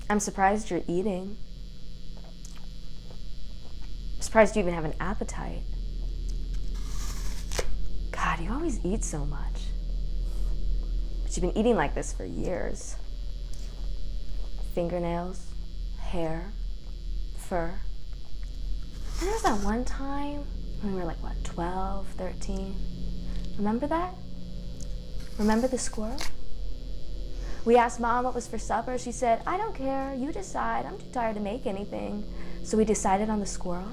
I'm surprised you're eating. I'm surprised you even have an appetite. God, you always eat so much. But you've been eating like this for years. Fingernails, hair, fur. And there was that one time when we were like, 12, 13? Remember that? Remember the squirrel? We asked Mom what was for supper. She said, I don't care, you decide. I'm too tired to make anything. So we decided on the squirrel.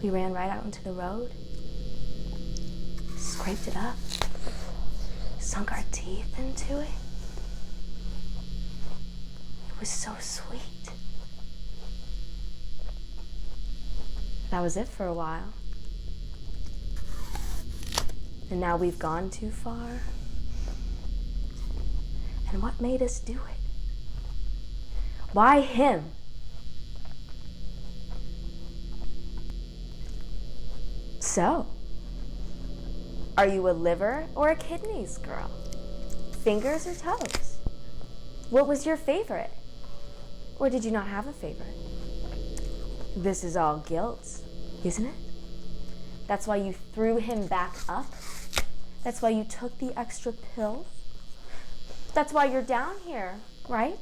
We ran right out into the road, scraped it up, sunk our teeth into it. It was so sweet. That was it for a while. And now we've gone too far. And what made us do it? Why him? So, are you a liver or a kidneys girl? Fingers or toes? What was your favorite? Or did you not have a favorite? This is all guilt, isn't it? That's why you threw him back up? That's why you took the extra pills? That's why you're down here, right?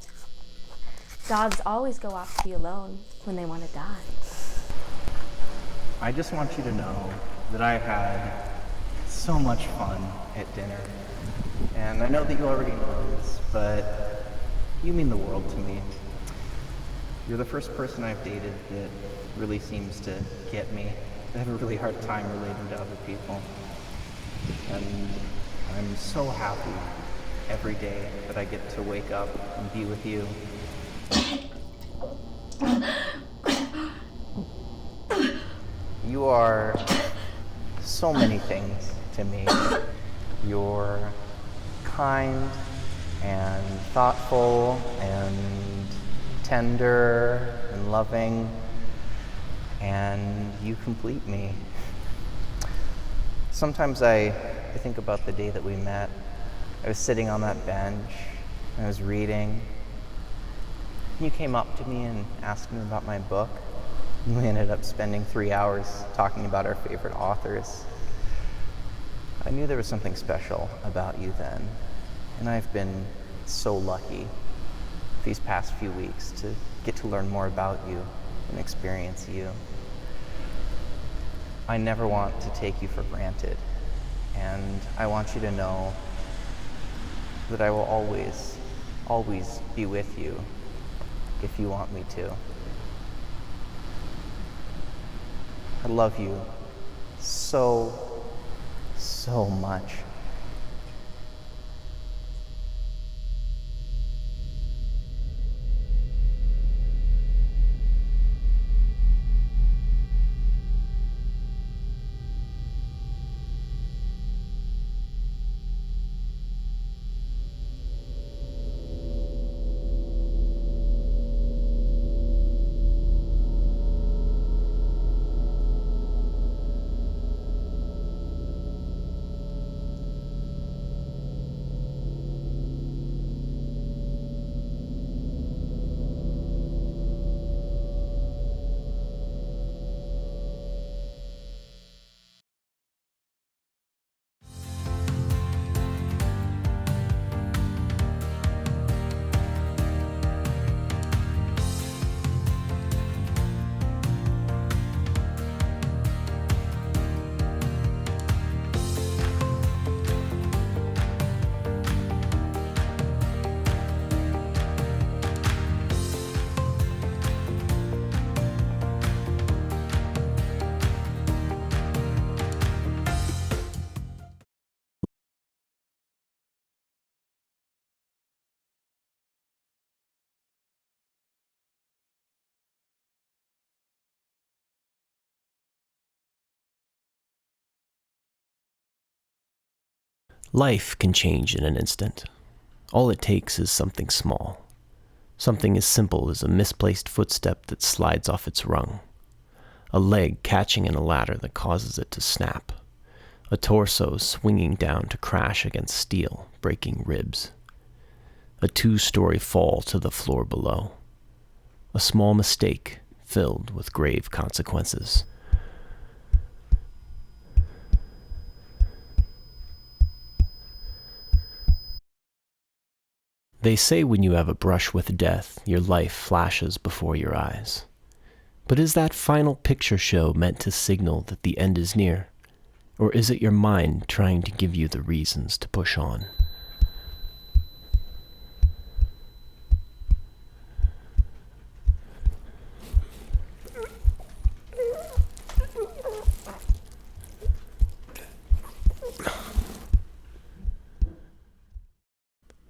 Dogs always go off to be alone when they want to die. I just want you to know that I had so much fun at dinner. And I know that you already know this, but you mean the world to me. You're the first person I've dated that really seems to get me. I have a really hard time relating to other people. And I'm so happy every day that I get to wake up and be with you. You are so many things to me. You're kind and thoughtful and tender and loving, and you complete me. Sometimes I think about the day that we met. I was sitting on that bench, I was reading. You came up to me and asked me about my book. We ended up spending 3 hours talking about our favorite authors. I knew there was something special about you then, and I've been so lucky these past few weeks to get to learn more about you and experience you. I never want to take you for granted, and I want you to know that I will always, always be with you if you want me to. I love you so, so much. Life can change in an instant. All it takes is something small. Something as simple as a misplaced footstep that slides off its rung. A leg catching in a ladder that causes it to snap. A torso swinging down to crash against steel, breaking ribs. a 2-story fall to the floor below. A small mistake filled with grave consequences. They say when you have a brush with death, your life flashes before your eyes. But is that final picture show meant to signal that the end is near? Or is it your mind trying to give you the reasons to push on?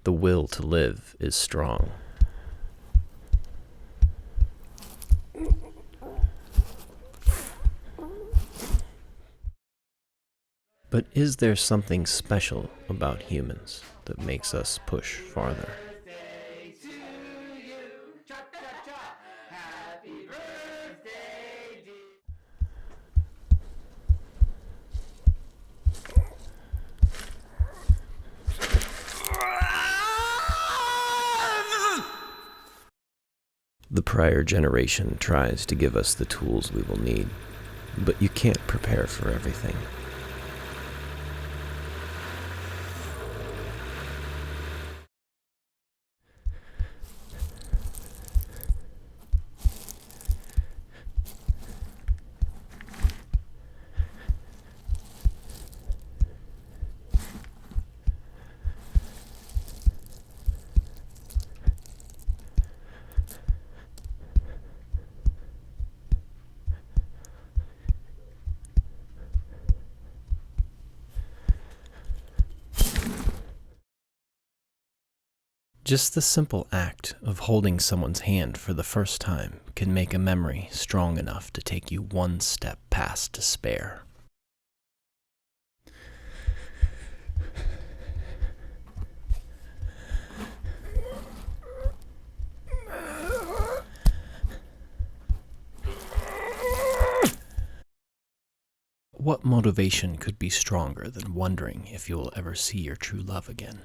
The will to live is strong. But is there something special about humans that makes us push farther? The prior generation tries to give us the tools we will need, but you can't prepare for everything. Just the simple act of holding someone's hand for the first time can make a memory strong enough to take you one step past despair. What motivation could be stronger than wondering if you will ever see your true love again?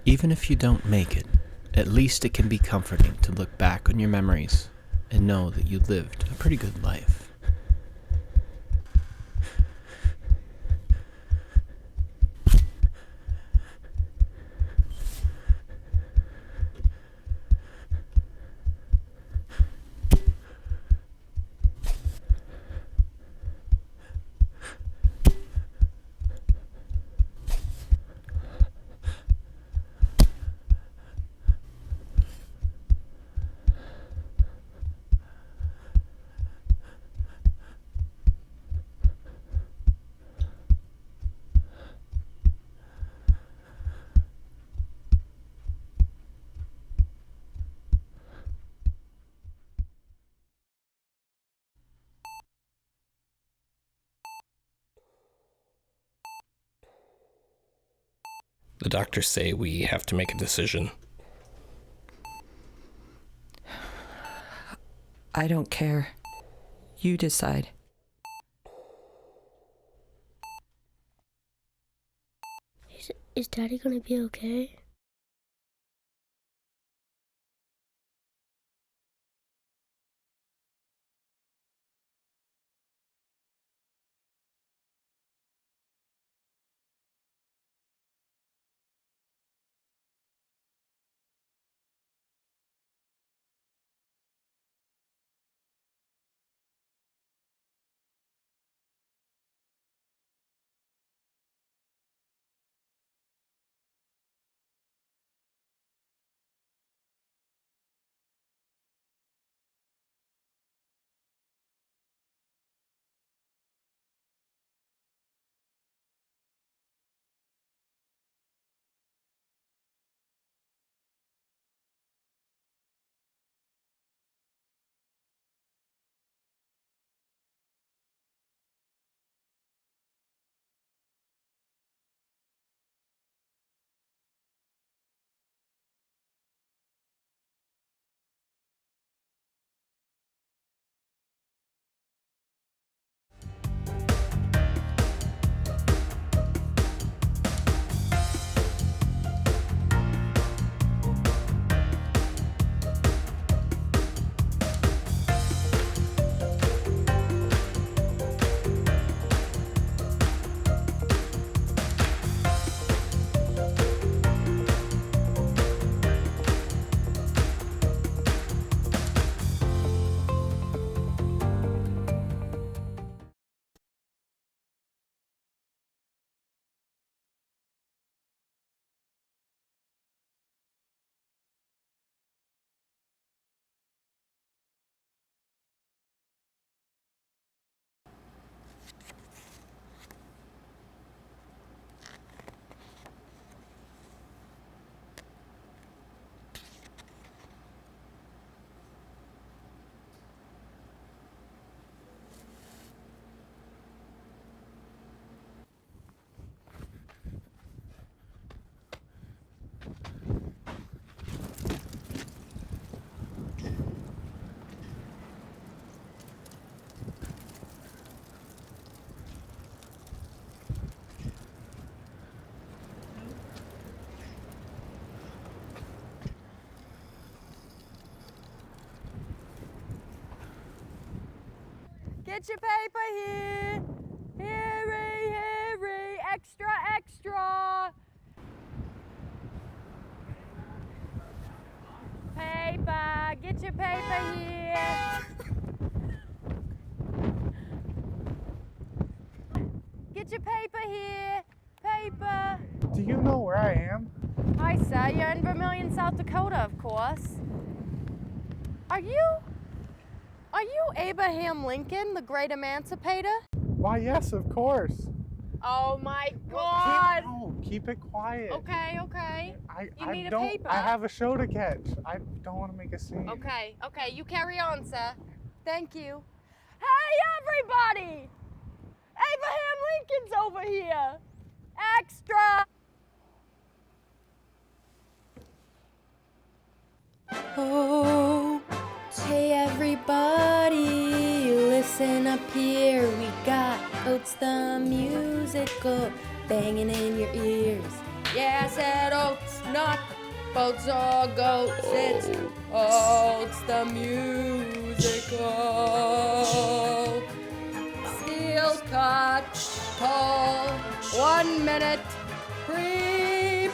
Even if you don't make it, at least it can be comforting to look back on your memories and know that you lived a pretty good life. The doctors say we have to make a decision. I don't care. You decide. Is Daddy gonna be okay? Get your paper here. Here, extra, extra. Paper, get your paper here. Get your paper here. Paper. Do you know where I am? Hi, sir. You're in Vermillion, South Dakota, of course. Are you Abraham Lincoln, the great emancipator? Why, yes, of course. Oh my God. Keep it quiet. Okay. You need a paper. I have a show to catch. I don't want to make a scene. Okay, you carry on, sir. Thank you. Hey, everybody! Abraham Lincoln's over here. Extra. Oh, hey everybody, listen up here. We got Oats the musical banging in your ears. Yeah, I said oats, not boats or goats. It's Oats the musical. Steel cut, tall, 1 minute, pre-packaged.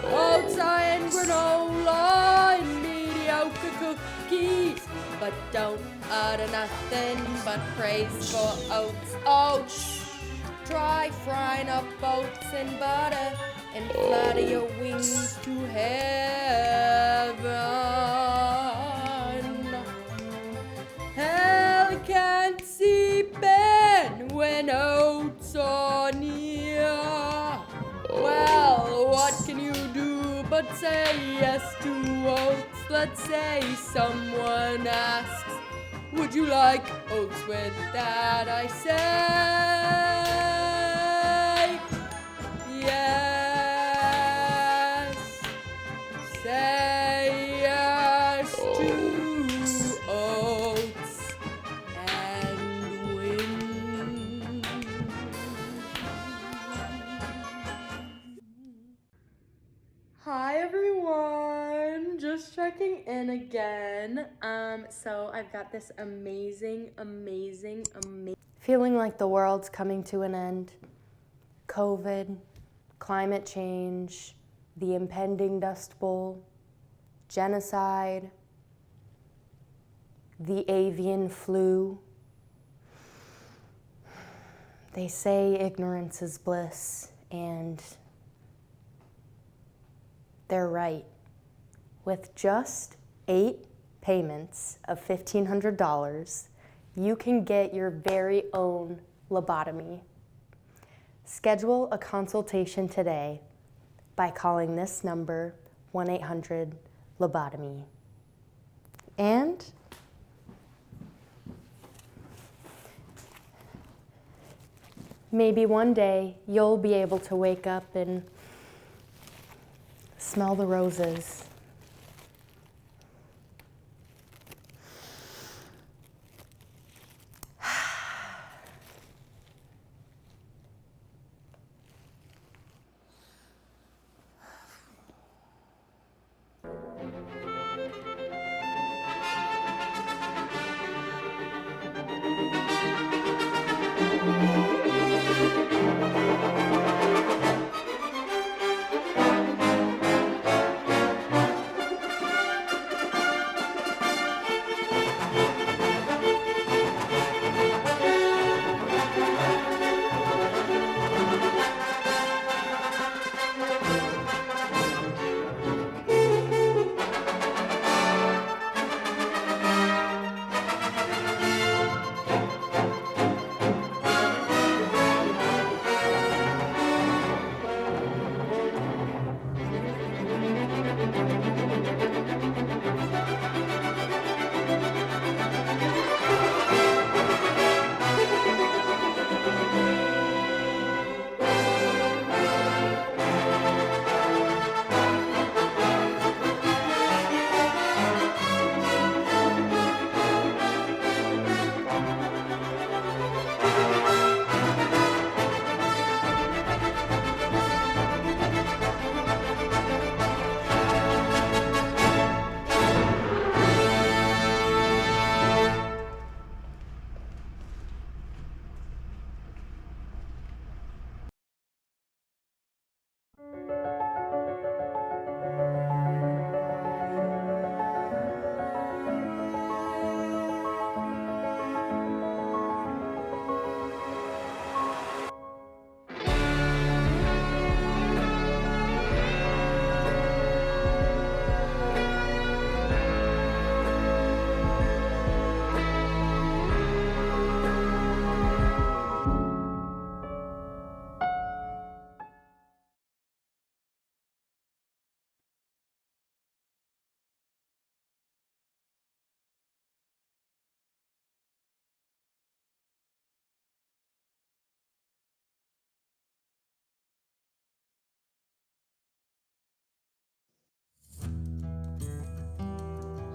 Oats are in granola and mediocre cookies, but don't utter nothing but praise for oats. Oats! Try frying up oats in butter and flutter your wings to heaven. Hell can't see Ben when oats are near. Well, what can you do but say yes to oats? Let's say someone asks, would you like oats with that? I say yes. Say yes to oats and win. Hi everyone, just checking in again. So I've got this amazing feeling like the world's coming to an end. COVID, climate change, the impending Dust Bowl, genocide, the avian flu. They say ignorance is bliss, and they're right. With just 8 payments of $1,500, you can get your very own lobotomy. Schedule a consultation today by calling this number, 1-800-LOBOTOMY. And maybe one day you'll be able to wake up and smell the roses.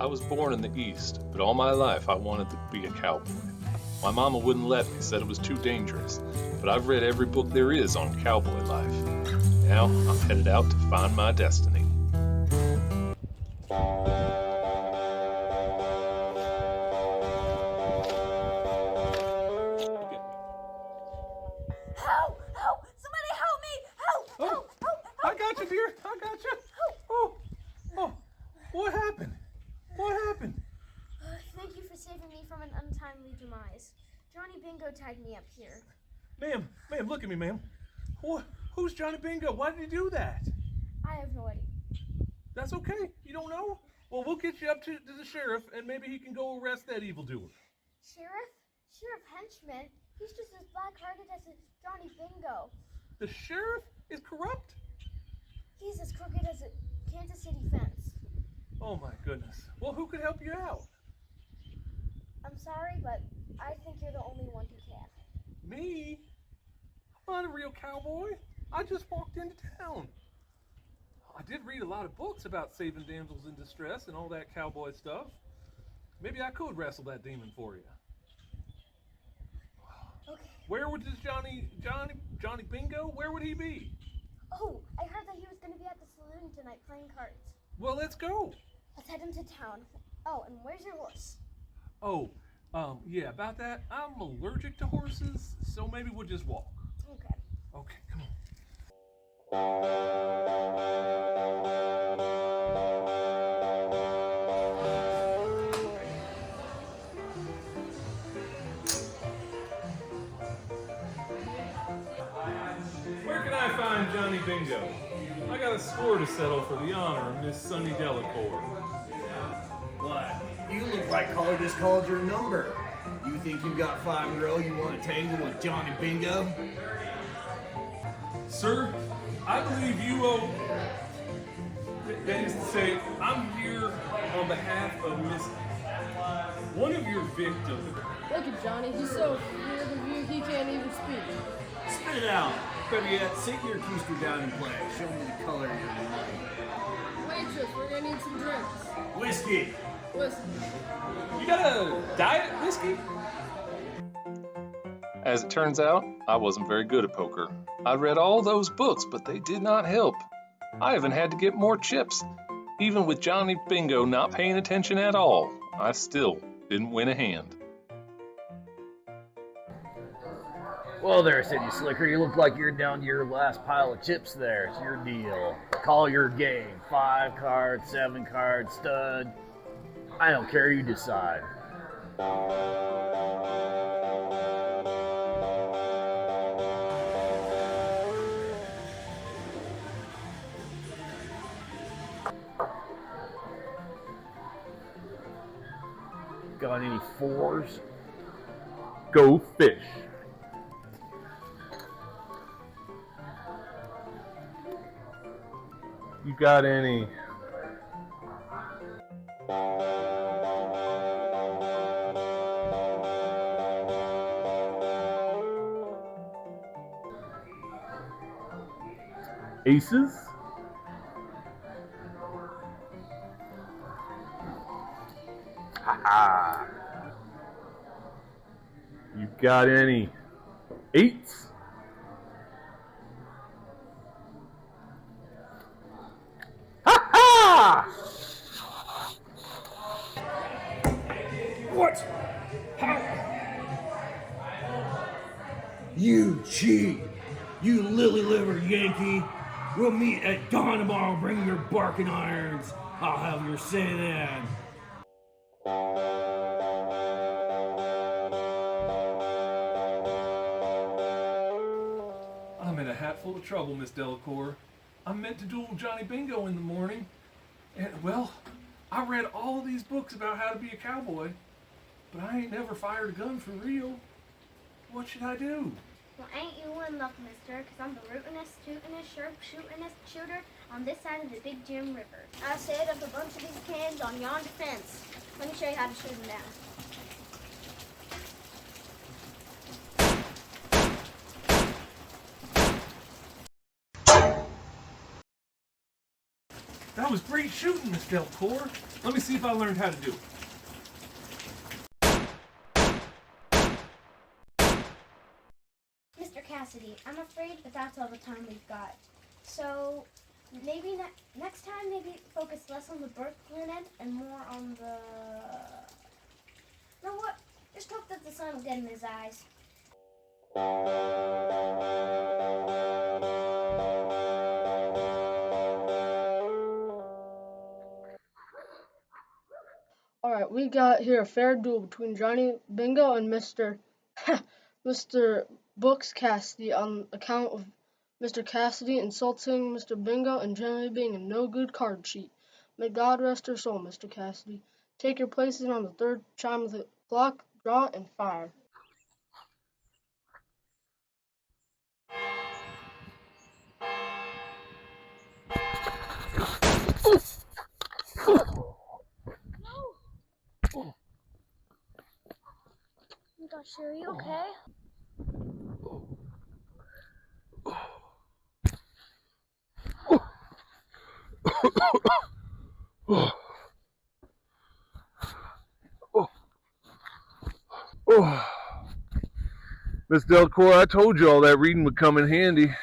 I was born in the East, but all my life I wanted to be a cowboy. My mama wouldn't let me, said it was too dangerous, but I've read every book there is on cowboy life. Now I'm headed out to find my destiny. Help! Help! Somebody help me! Help! Oh, Help! Help! I got you, dear. I got you. Oh, what happened? What happened? Thank you for saving me from an untimely demise. Johnny Bingo tagged me up here. Ma'am, look at me, ma'am. Who's Johnny Bingo? Why did he do that? I have no idea. That's okay. You don't know? Well, we'll get you up to the sheriff, and maybe he can go arrest that evildoer. Sheriff? Sheriff Henchman? He's just as black-hearted as Johnny Bingo. The sheriff is corrupt? He's as crooked as a Kansas City fence. Oh, my goodness. Well, who could help you out? I'm sorry, but I think you're the only one who can. Me? I'm not a real cowboy. I just walked into town. I did read a lot of books about saving damsels in distress and all that cowboy stuff. Maybe I could wrestle that demon for you. Okay. Where would this Johnny Bingo, where would he be? Oh, I heard that he was going to be at the saloon tonight playing cards. Well, let's go. Let's head into town. Oh, and where's your horse? Oh, yeah, about that, I'm allergic to horses, so maybe we'll just walk. Okay. Okay, come on. Where can I find Johnny Bingo? I got a score to settle for the honor of Miss Sunny Delacour. What? You look like Caller just called your number. You think you got 5 girl you want to tangle with Johnny Bingo? Sir, I believe you owe... That is to say, I'm here on behalf of Miss... one of your victims. Look at Johnny, he's so weird of you, he can't even speak. Spit it out. Better yet, sit your keister down and play. Show me the color of your mind. Waitress, we're gonna need some drinks. Whiskey. Listen. You got a diet whiskey? As it turns out, I wasn't very good at poker. I read all those books, but they did not help. I even had to get more chips. Even with Johnny Bingo not paying attention at all, I still didn't win a hand. Well there, City Slicker, you look like you're down to your last pile of chips there. It's your deal. Call your game. 5 cards, 7 cards, stud. I don't care, you decide. Got any 4s? Go fish. You got any... Aces? Haha. You got any 8s? Ha! What? How? You cheat! You lily-livered Yankee! We'll meet at dawn tomorrow. Bring your barking irons. I'll have your say then. I'm in a hat full of trouble, Miss Delacour. I meant to duel Johnny Bingo in the morning, and, well, I read all these books about how to be a cowboy, but I ain't never fired a gun for real. What should I do? Well, ain't you in luck, mister, because I'm the rootinest, tootinest, sharp-shootinest shooter on this side of the Big Jim River. I set up a bunch of these cans on yonder fence. Let me show you how to shoot them down. That was great shooting, Miss Delcourt. Let me see if I learned how to do it. Mr. Cassidy, I'm afraid that that's all the time we've got. So maybe next time, maybe focus less on the Brooklyn end and more on the... You know what? Just hope that the sun will get in his eyes. Alright, we got here a fair duel between Johnny Bingo and Mr. Books Cassidy on account of Mr. Cassidy insulting Mr. Bingo and generally being a no-good card cheat. May God rest her soul, Mr. Cassidy. Take your places on the third chime of the clock, draw, and fire. Oh gosh, are you okay? Miss Delcourt, I told you all that reading would come in handy.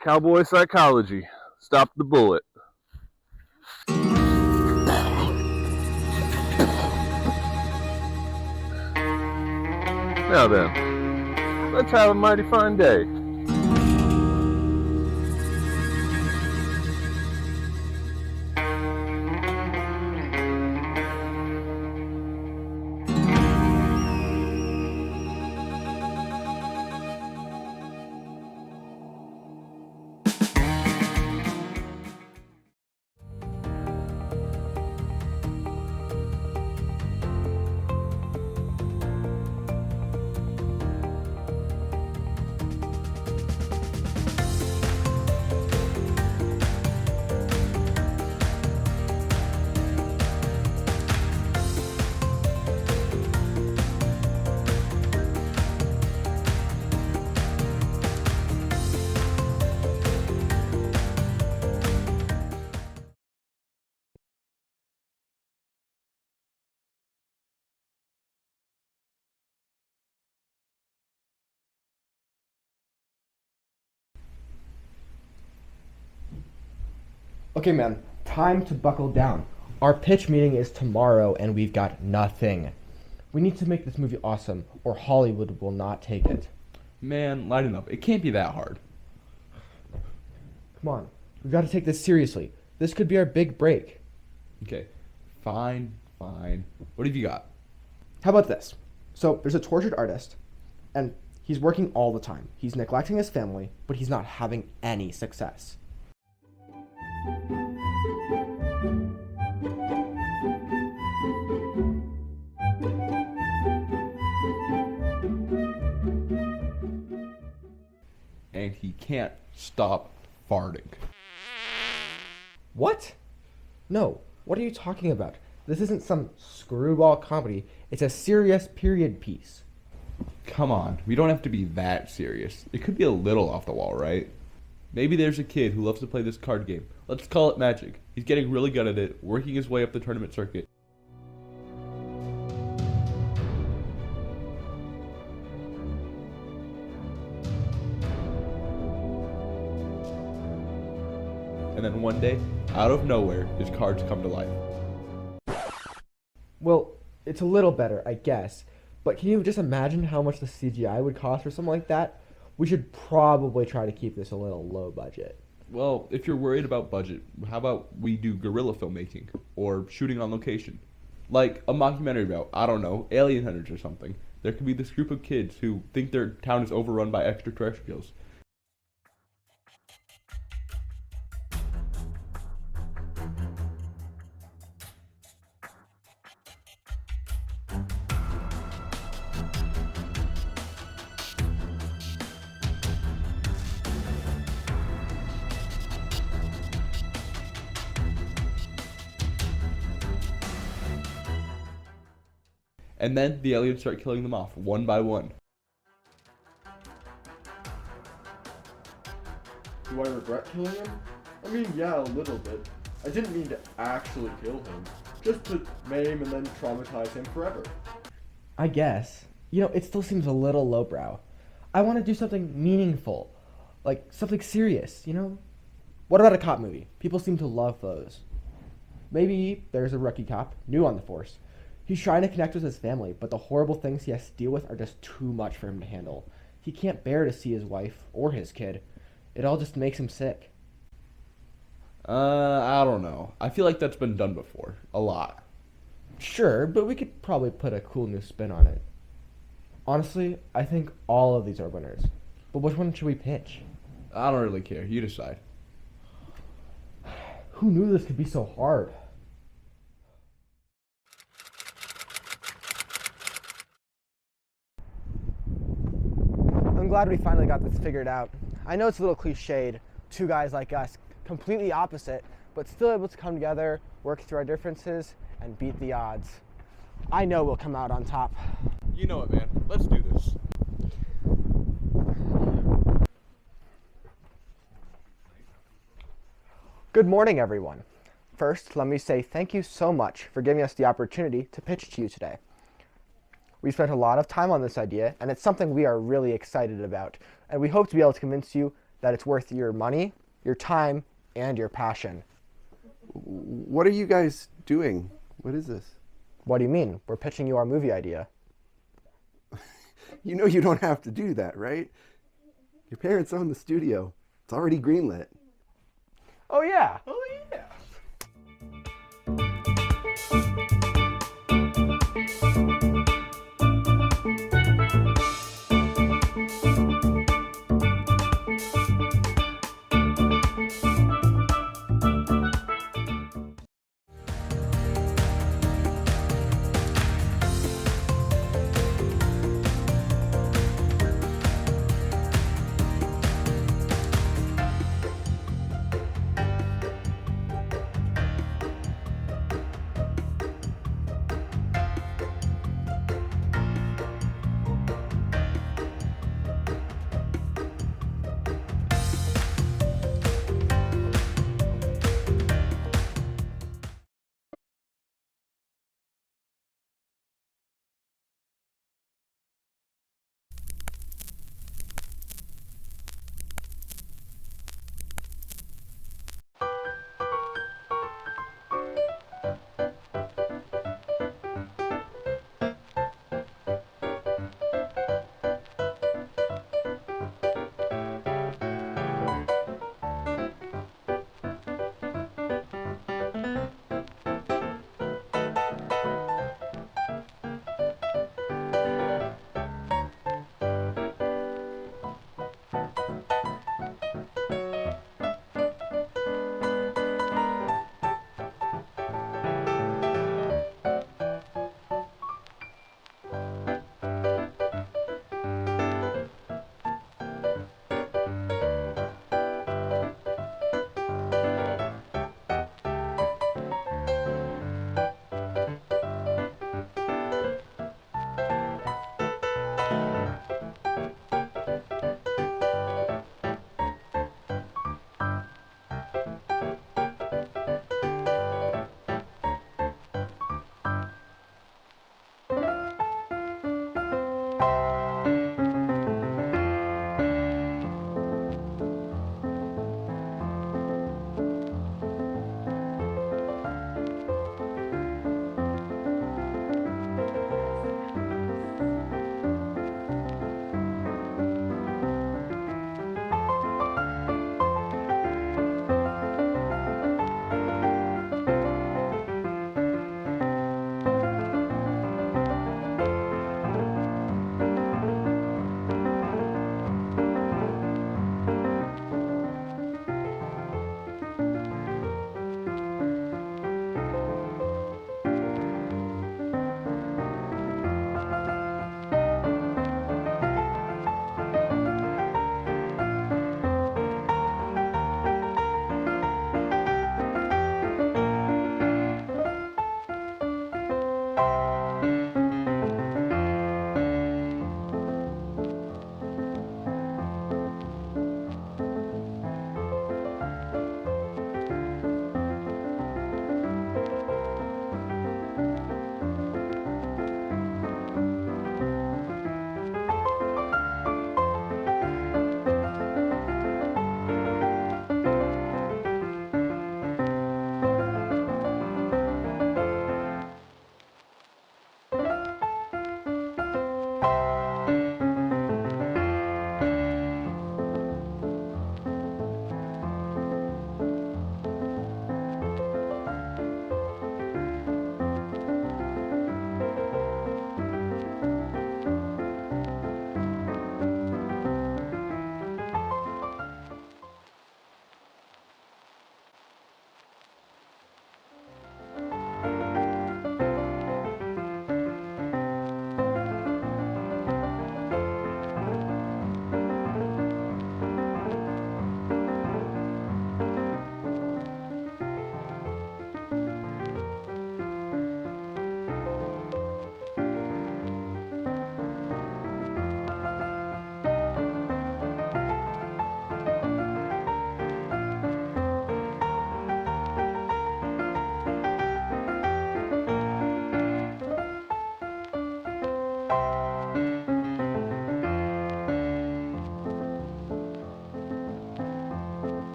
Cowboy psychology. Stop the bullet. Now then, let's have a mighty fine day. Okay, man, time to buckle down. Our pitch meeting is tomorrow, and we've got nothing. We need to make this movie awesome, or Hollywood will not take it. Man, lighten up. It can't be that hard. Come on, we've got to take this seriously. This could be our big break. Okay, fine. What have you got? How about this? So, there's a tortured artist, and he's working all the time. He's neglecting his family, but he's not having any success. And he can't stop farting. What? No, what are you talking about? This isn't some screwball comedy. It's a serious period piece. Come on, we don't have to be that serious. It could be a little off the wall, right? Maybe there's a kid who loves to play this card game. Let's call it magic. He's getting really good at it, working his way up the tournament circuit. And then one day, out of nowhere, his cards come to life. Well, it's a little better, I guess. But can you just imagine how much the CGI would cost for something like that? We should probably try to keep this a little low budget. Well, if you're worried about budget, how about we do guerrilla filmmaking or shooting on location? Like a mockumentary about, I don't know, alien hunters or something. There could be this group of kids who think their town is overrun by extraterrestrials. And then the aliens start killing them off, one by one. Do I regret killing him? I mean, yeah, a little bit. I didn't mean to actually kill him. Just to maim and then traumatize him forever. I guess. It still seems a little lowbrow. I want to do something meaningful. Like, something serious, What about a cop movie? People seem to love those. Maybe there's a rookie cop, new on the force. He's trying to connect with his family, but the horrible things he has to deal with are just too much for him to handle. He can't bear to see his wife or his kid. It all just makes him sick. I don't know. I feel like that's been done before. A lot. Sure, but we could probably put a cool new spin on it. Honestly, I think all of these are winners. But which one should we pitch? I don't really care. You decide. Who knew this could be so hard? I'm glad we finally got this figured out. I know it's a little cliched, two guys like us, completely opposite, but still able to come together, work through our differences, and beat the odds. I know we'll come out on top. You know it, man. Let's do this. Good morning, everyone. First, let me say thank you so much for giving us the opportunity to pitch to you today. We spent a lot of time on this idea, and it's something we are really excited about, and we hope to be able to convince you that it's worth your money, your time, and your passion. What are you guys doing? What is this? What do you mean? We're pitching you our movie idea. You know you don't have to do that, right? Your parents own the studio. It's already greenlit. Oh yeah. Oh yeah.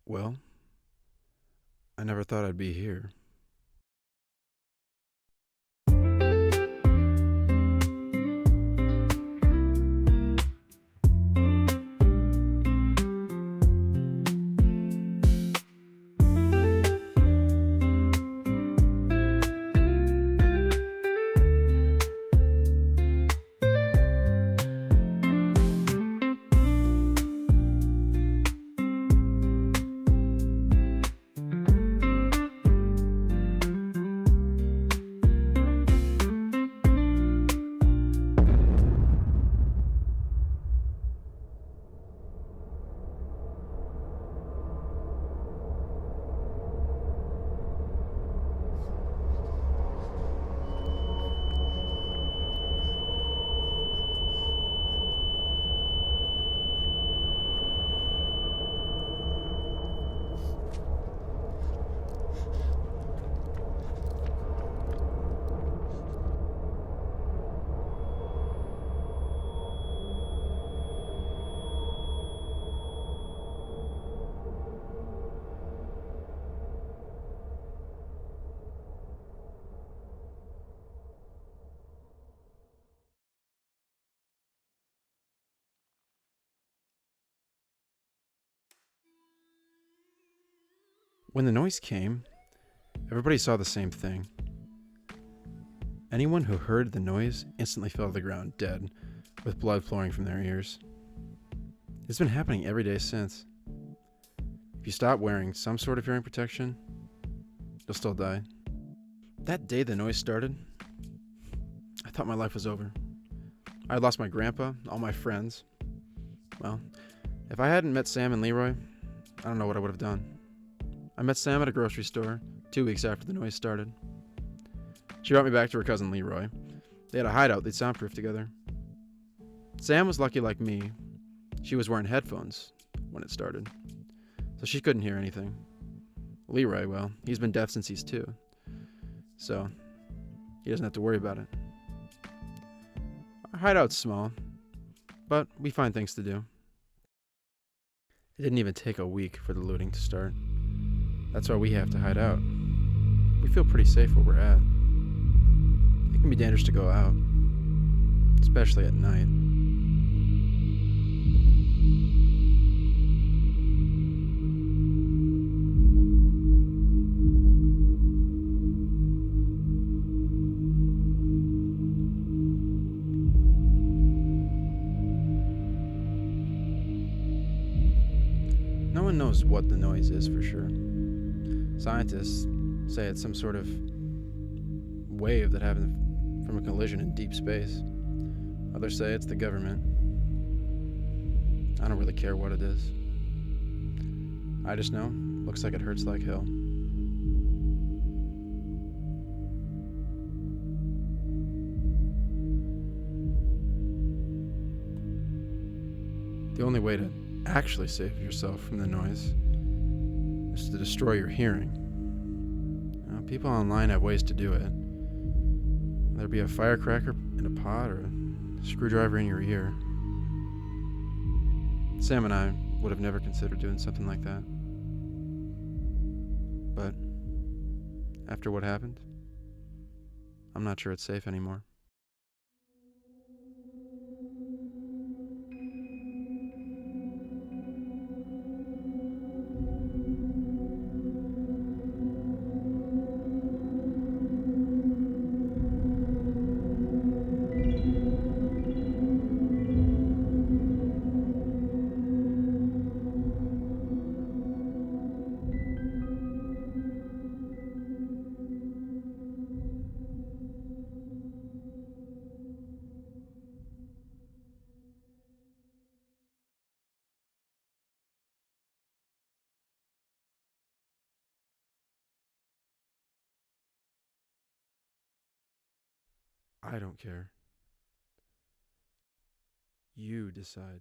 Well, I never thought I'd be here. When the noise came, everybody saw the same thing. Anyone who heard the noise instantly fell to the ground dead, with blood flowing from their ears. It's been happening every day since. If you stop wearing some sort of hearing protection, you'll still die. That day the noise started, I thought my life was over. I had lost my grandpa, all my friends. Well, if I hadn't met Sam and Leroy, I don't know what I would have done. I met Sam at a grocery store 2 weeks after the noise started. She brought me back to her cousin Leroy. They had a hideout they'd soundproof together. Sam was lucky like me. She was wearing headphones when it started, so she couldn't hear anything. Leroy, well, he's been deaf since he's 2, so he doesn't have to worry about it. Our hideout's small, but we find things to do. It didn't even take a week for the looting to start. That's why we have to hide out. We feel pretty safe where we're at. It can be dangerous to go out, especially at night. No one knows what the noise is for sure. Scientists say it's some sort of wave that happened from a collision in deep space. Others say it's the government. I don't really care what it is. I just know, looks like it hurts like hell. The only way to actually save yourself from the noise is to destroy your hearing. People online have ways to do it. Whether it be a firecracker in a pot or a screwdriver in your ear. Sam and I would have never considered doing something like that. But after what happened, I'm not sure it's safe anymore. I don't care. You decide.